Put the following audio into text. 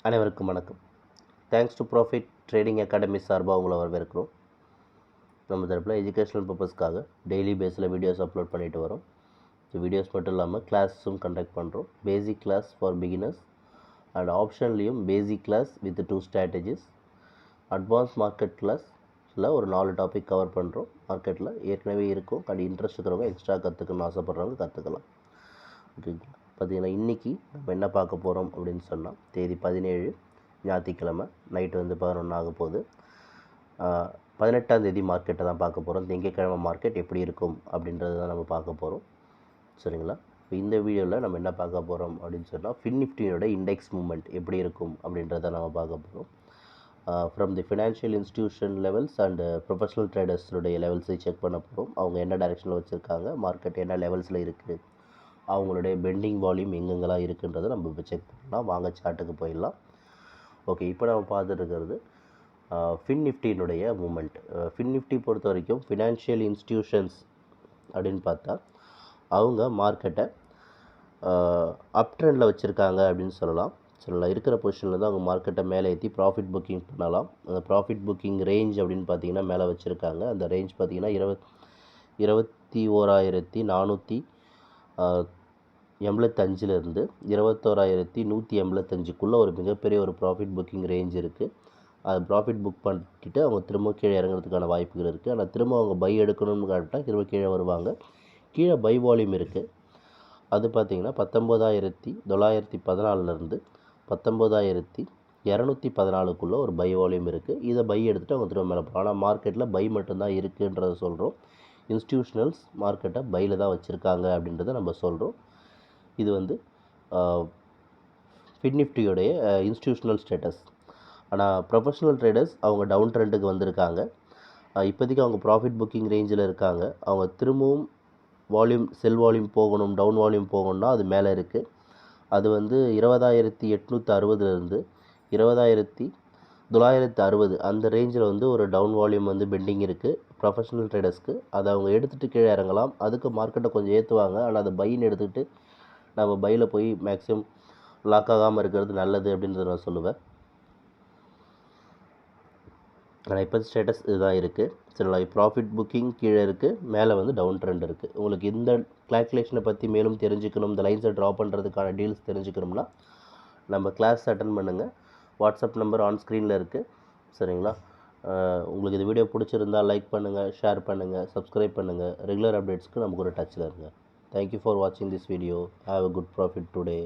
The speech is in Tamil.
அனைவருக்கும் வணக்கம். Thanks to profit trading academy சார்பாக உங்களை வரவேற்கிறோம். நம்ம தரப்பில் எஜுகேஷனல் பர்பஸ்க்காக டெய்லி பேஸில் வீடியோஸ் அப்லோட் பண்ணிட்டு வரோம். இந்த வீடியோஸ் மட்டும் இல்லாமல் கிளாஸும் கண்டக்ட் பண்ணுறோம். Basic class for beginners and ஆப்ஷன்லேயும் basic class with 2 strategies, advance market கிளாஸில் ஒரு 4 டாபிக் கவர் பண்ணுறோம். மார்க்கெட்டில் ஏற்கனவே இருக்கும் அண்ட் இன்ட்ரெஸ்ட் இருக்கிறவங்க எக்ஸ்ட்ரா கற்றுக்கணும்னு ஆசைப்பட்றவங்க கற்றுக்கலாம். ஓகேங்களா? பார்த்தீங்கன்னா இன்றைக்கி நம்ம என்ன பார்க்க போகிறோம் அப்படின்னு சொன்னால், தேதி 17 ஞாயிற்றுக்கிழமை நைட்டு 11 ஆக போகுது. 18ஆம் தேதி மார்க்கெட்டை தான் பார்க்க போகிறோம். திங்கட்கிழமை மார்க்கெட் எப்படி இருக்கும் அப்படின்றது தான் நம்ம பார்க்க போகிறோம். சரிங்களா? இப்போ இந்த வீடியோவில் நம்ம என்ன பார்க்க போகிறோம் அப்படின்னு சொன்னால், FINNIFTYயோட இண்டெக்ஸ் மூவ்மெண்ட் எப்படி இருக்கும் அப்படின்றத நம்ம பார்க்க போகிறோம். From the financial institution levels and professional ட்ரேடர்ஸுடைய லெவல்ஸை செக் பண்ண போகிறோம். அவங்க என்ன டைரெக்ஷனில் வச்சுருக்காங்க, மார்க்கெட் என்ன லெவல்ஸில் இருக்குது, அவங்களுடைய பெண்டிங் வால்யூம் எங்கெங்கெல்லாம் இருக்குன்றதை நம்ம இப்போ செக் பண்ணலாம். வாங்க சார்ட்டுக்கு போயிடலாம். ஓகே, இப்போ நம்ம பார்த்துட்டு இருக்கிறது FINNIFTYயினுடைய மூமெண்ட். FINNIFTY பொறுத்த வரைக்கும் ஃபினான்ஷியல் இன்ஸ்டிடியூஷன்ஸ் அப்படின்னு பார்த்தா அவங்க மார்க்கெட்டை அப் ட்ரெண்டில் வச்சுருக்காங்க அப்படின்னு சொல்லலாம். இருக்கிற பொசிஷனில் தான் அவங்க மார்க்கெட்டை மேலே ஏற்றி ப்ராஃபிட் புக்கிங் பண்ணலாம். அந்த ப்ராஃபிட் புக்கிங் ரேஞ்ச் அப்படின்னு பார்த்தீங்கன்னா மேலே வச்சுருக்காங்க. அந்த ரேஞ்ச் பார்த்தீங்கன்னா 21,485லேருந்து 21,185க்குள்ளே ஒரு மிகப்பெரிய ஒரு ப்ராஃபிட் புக்கிங் ரேஞ்ச் இருக்குது. அது ப்ராஃபிட் புக் பண்ணிட்டு அவங்க திரும்ப கீழே இறங்குறதுக்கான வாய்ப்புகள் இருக்குது. ஆனால் திரும்ப அவங்க பை எடுக்கணும்னு காட்டினா திரும்ப கீழே வருவாங்க. கீழே பை வால்யூம் இருக்குது. அது பார்த்திங்கன்னா 19,914லேருந்து 19,214க்குள்ளே ஒரு பை வால்யூம் இருக்குது. இதை பை எடுத்துகிட்டு அவங்க திரும்ப மேலே போகலாம். ஆனால் மார்க்கெட்டில் பை மட்டும்தான் இருக்குன்றதை சொல்கிறோம். இன்ஸ்டிடியூஷனல்ஸ் மார்க்கெட்டை பையில் தான் வச்சுருக்காங்க அப்படின்றத நம்ம சொல்கிறோம். இது FINNIFTYயோடைய இன்ஸ்டிடியூஷனல் ஸ்டேட்டஸ். ஆனால் ப்ரொஃபஷனல் ட்ரேடர்ஸ் அவங்க டவுன் ட்ரெண்டுக்கு வந்திருக்காங்க. இப்போதைக்கு அவங்க ப்ராஃபிட் புக்கிங் ரேஞ்சில் இருக்காங்க. அவங்க திரும்பவும் செல் வால்யூம் போகணும், டவுன் வால்யூம் போகணும்னா அது மேலே இருக்குது. அது 20,860லேருந்து 20,960 அந்த ரேஞ்சில் ஒரு டவுன் வால்யூம் பெண்டிங் இருக்குது ப்ரொஃபஷனல் ட்ரேடர்ஸ்க்கு. அதை அவங்க எடுத்துகிட்டு கீழே இறங்கலாம். அதுக்கு மார்க்கெட்டை கொஞ்சம் ஏற்றுவாங்க. ஆனால் அதை பைன்னு எடுத்துக்கிட்டு நம்ம பையில் போய் மேக்ஸிமம் லாக் ஆகாமல் இருக்கிறது நல்லது அப்படின்றத நான் சொல்லுவேன். ஆனால் இப்போ ஸ்டேட்டஸ் இதுதான் இருக்குது. சரிங்களா? ப்ராஃபிட் புக்கிங் கீழே இருக்குது, மேலே டவுன் ட்ரெண்ட் இருக்குது. உங்களுக்கு இந்த கால்குலேஷனை பற்றி மேலும் தெரிஞ்சுக்கணும், இந்த லைன்ஸை ட்ரா பண்ணுறதுக்கான டீல்ஸ் தெரிஞ்சுக்கணும்னா நம்ம கிளாஸ் அட்டன் பண்ணுங்கள். வாட்ஸ்அப் நம்பர் ஆன் ஸ்க்ரீனில் இருக்குது. சரிங்களா? உங்களுக்கு இந்த வீடியோ பிடிச்சிருந்தால் லைக் பண்ணுங்கள், ஷேர் பண்ணுங்கள், சப்ஸ்கிரைப் பண்ணுங்கள். ரெகுலர் அப்டேட்ஸ்க்கு நமக்கு ஒரு டச்சில் இருங்க. தேங்க்யூ ஃபார் வாட்சிங் this video. Have a good profit today.